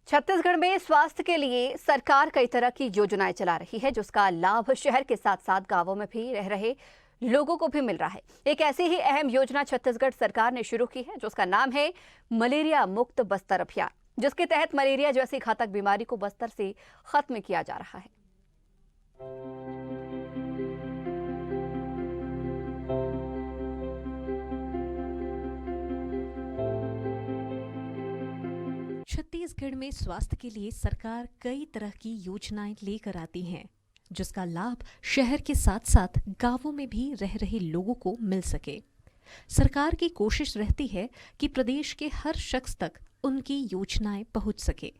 छत्तीसगढ़ में स्वास्थ्य के लिए सरकार कई तरह की योजनाएं चला रही है, जिसका लाभ शहर के साथ साथ गांवों में भी रह रहे लोगों को भी मिल रहा है। एक ऐसी ही अहम योजना छत्तीसगढ़ सरकार ने शुरू की है, जिसका नाम है मलेरिया मुक्त बस्तर अभियान, जिसके तहत मलेरिया जैसी घातक बीमारी को बस्तर से खत्म किया जा रहा है। छत्तीसगढ़ में स्वास्थ्य के लिए सरकार कई तरह की योजनाएं लेकर आती हैं, जिसका लाभ शहर के साथ साथ गांवों में भी रह रहे लोगों को मिल सके। सरकार की कोशिश रहती है कि प्रदेश के हर शख्स तक उनकी योजनाएं पहुंच सके।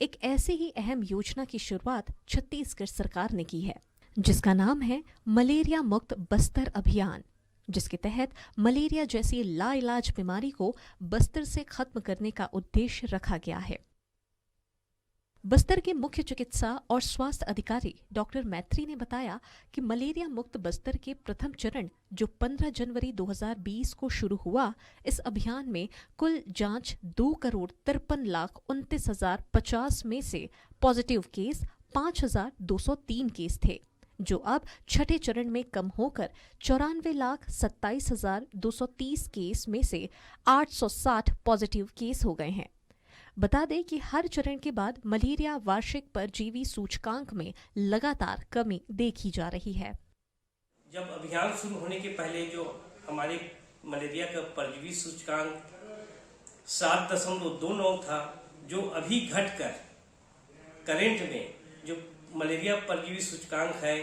एक ऐसी ही अहम योजना की शुरुआत छत्तीसगढ़ सरकार ने की है, जिसका नाम है मलेरिया मुक्त बस्तर अभियान, जिसके तहत मलेरिया जैसी लाइलाज बीमारी को बस्तर से खत्म करने का उद्देश्य रखा गया है। बस्तर के मुख्य चिकित्सा और स्वास्थ्य अधिकारी डॉक्टर मैत्री ने बताया कि मलेरिया मुक्त बस्तर के प्रथम चरण जो 15 जनवरी 2020 को शुरू हुआ, इस अभियान में कुल जांच 2,53,29,050 में से पॉजिटिव केस 5,203 केस थे, जो अब छठे चरण में कम होकर 94,27,230 केस में से 860 पॉजिटिव केस हो गए हैं। बता दें कि हर चरण के बाद मलेरिया वार्षिक परजीवी सूचकांक में लगातार कमी देखी जा रही है। जब अभियान शुरू होने के पहले जो हमारे मलेरिया का परजीवी सूचकांक 7.29 था, जो अभी घटकर करेंट में जो मलेरिया परजीवी सूचकांक है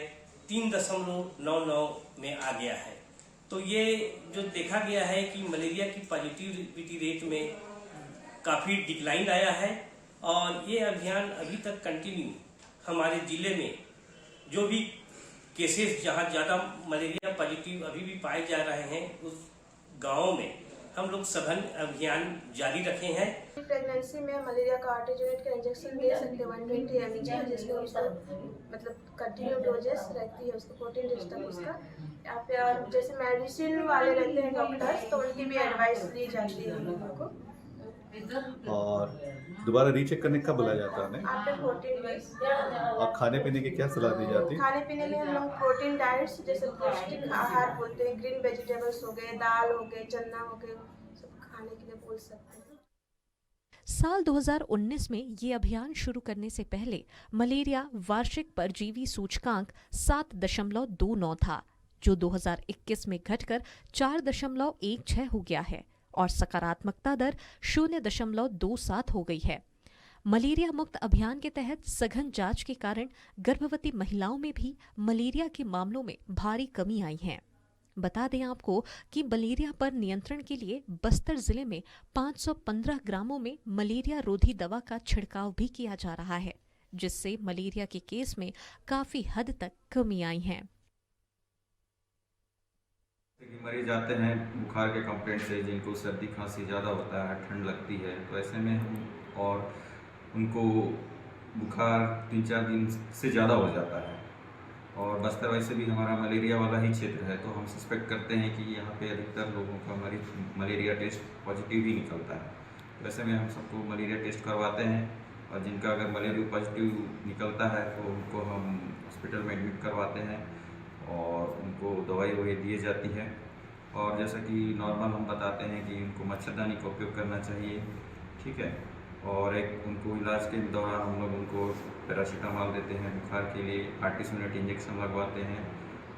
3.99 में आ गया है। तो ये जो देखा गया है कि मलेरिया की पॉजिटिविटी रेट में काफ़ी डिक्लाइन आया है, और ये अभियान अभी तक कंटिन्यू हमारे जिले में जो भी केसेस जहाँ ज़्यादा मलेरिया पॉजिटिव अभी भी पाए जा रहे हैं, उस गाँव में हम लोग सघन अभियान जारी रखे हैं। प्रेगनेंसी में मलेरिया का आर्टिजोनेट का इंजेक्शन दे सकते हैं 120 mg, जिसमें उसको मतलब कंटिन्यू डोजेस रहती है उसको 14 डेज तक उसका। यहाँ पे और जैसे मेडिसिन वाले रहते हैं डॉक्टर्स, तो उनकी भी एडवाइस ली जाती है हम लोगों को। और दोबारा रीचेक करने कब बुलाया जाता है? After 14 days. और खाने पीने की क्या सलाह दी जाती है? खाने पीने में हम लोग प्रोटीन डाइट्स, जैसे पौष्टिक आहार बोलते हैं, ग्रीन वेजिटेबल्स हो गए, दाल हो गए, चना हो गए, सब खाने के लिए बोल सकते हैं। साल 2019 में ये अभियान शुरू करने से पहले मलेरिया वार्षिक परजीवी सूचकांक 7.29 था, जो 2021 में घटकर 4.16 हो गया है, और सकारात्मकता दर 0.27 हो गई है। मलेरिया मुक्त अभियान के तहत सघन जांच के कारण गर्भवती महिलाओं में भी मलेरिया के मामलों में भारी कमी आई है। बता दें आपको कि मलेरिया पर नियंत्रण के लिए बस्तर जिले में 515 ग्रामों में मलेरिया रोधी दवा का छिड़काव भी किया जा रहा है, जिससे मलेरिया के केस में काफी हद तक कमी आई है। मरीज आते हैं बुखार के कंप्लेंट से, जिनको सर्दी खांसी ज़्यादा होता है, ठंड लगती है, तो ऐसे में हम और उनको बुखार 3-4 दिन से ज़्यादा हो जाता है, और बस्तर वैसे भी हमारा मलेरिया वाला ही क्षेत्र है, तो हम सस्पेक्ट करते हैं कि यहाँ पे अधिकतर लोगों का मलेरिया टेस्ट पॉजिटिव ही निकलता है। तो ऐसे में हम सबको मलेरिया टेस्ट करवाते हैं, और जिनका अगर मलेरिया पॉजिटिव निकलता है तो उनको हम हॉस्पिटल में एडमिट करवाते हैं और उनको दवाई ववाई दी जाती है। और जैसा कि नॉर्मल हम बताते हैं कि उनको मच्छरदानी का उपयोग करना चाहिए, ठीक है, और एक उनको इलाज के दौरान हम लोग उनको पैरासीटामोल देते हैं बुखार के लिए, 38 मिनट इंजेक्शन लगवाते हैं,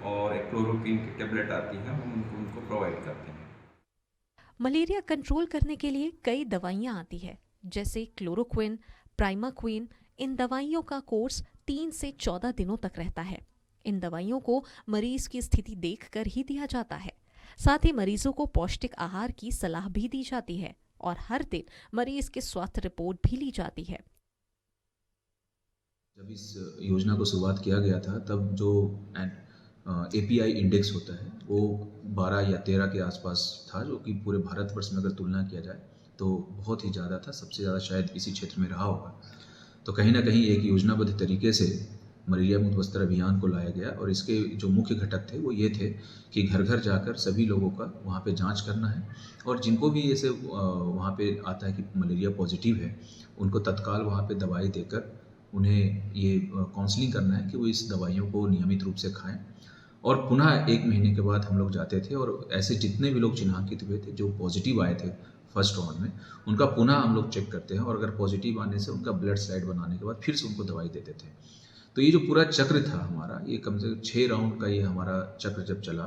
और एक क्लोरोक्विन की टेबलेट आती है, हम उनको प्रोवाइड करते हैं। मलेरिया कंट्रोल करने के लिए कई दवाइयां आती है, जैसे क्लोरोक्विन, प्राइमाक्विन। इन दवाइयों का कोर्स 3 से 14 दिनों तक रहता है। इन दवाइयों को मरीज की स्थिति देखकर ही दिया जाता है। साथ ही मरीजों को पौष्टिक आहार की सलाह भी दी जाती है, और हर दिन मरीज की स्वास्थ्य रिपोर्ट भी ली जाती है। जब इस योजना को शुरुआत किया गया था, तब जो API इंडेक्स होता है वो 12 या 13 के आसपास था, जो कि पूरे भारतवर्ष में अगर तुलना किया जाए तो बहुत ही ज़्यादा था, सबसे ज़्यादा शायद इसी क्षेत्र में रहा होगा। तो कहीं ना कहीं एक योजनाबद्ध तरीके से मलेरिया मुक्त बस्तर अभियान को लाया गया और इसके जो मुख्य घटक थे वो ये थे कि घर घर जाकर सभी लोगों का वहाँ पे जांच करना है और जिनको भी ऐसे वहाँ पे आता है कि मलेरिया पॉजिटिव है उनको तत्काल वहाँ पे दवाई देकर उन्हें ये काउंसलिंग करना है कि वो इस दवाइयों को नियमित रूप से खाएं और पुनः 1 महीने के बाद हम लोग जाते थे और ऐसे जितने भी लोग चिन्हांकित हुए थे जो पॉजिटिव आए थे फर्स्ट राउंड में उनका पुनः हम लोग चेक करते हैं और अगर पॉजिटिव आने से उनका ब्लड स्लाइड बनाने के बाद फिर से उनको दवाई देते थे। तो ये जो पूरा चक्र था हमारा, ये कम से कम 6 राउंड का ये हमारा चक्र जब चला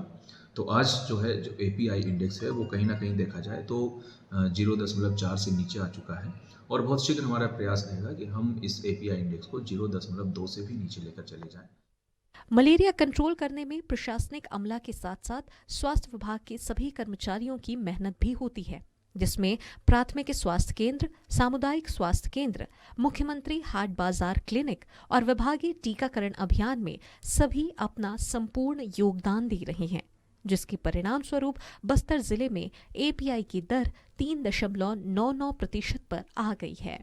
तो आज जो है जो API इंडेक्स है वो कहीं ना कहीं देखा जाए तो 0.4 से नीचे आ चुका है और बहुत शीघ्र हमारा प्रयास रहेगा कि हम इस API इंडेक्स को 0.2 से भी नीचे लेकर चले जाएं। मलेरिया कंट्रोल करने में प्रशासनिक अमला के साथ साथ स्वास्थ्य विभाग के सभी कर्मचारियों की मेहनत भी होती है, जिसमें प्राथमिक स्वास्थ्य केंद्र, सामुदायिक स्वास्थ्य केंद्र, मुख्यमंत्री हाट बाजार क्लिनिक और विभागीय टीकाकरण अभियान में सभी अपना संपूर्ण योगदान दे रहे हैं, जिसके परिणाम स्वरूप बस्तर जिले में API की दर 3.99% पर आ गई है।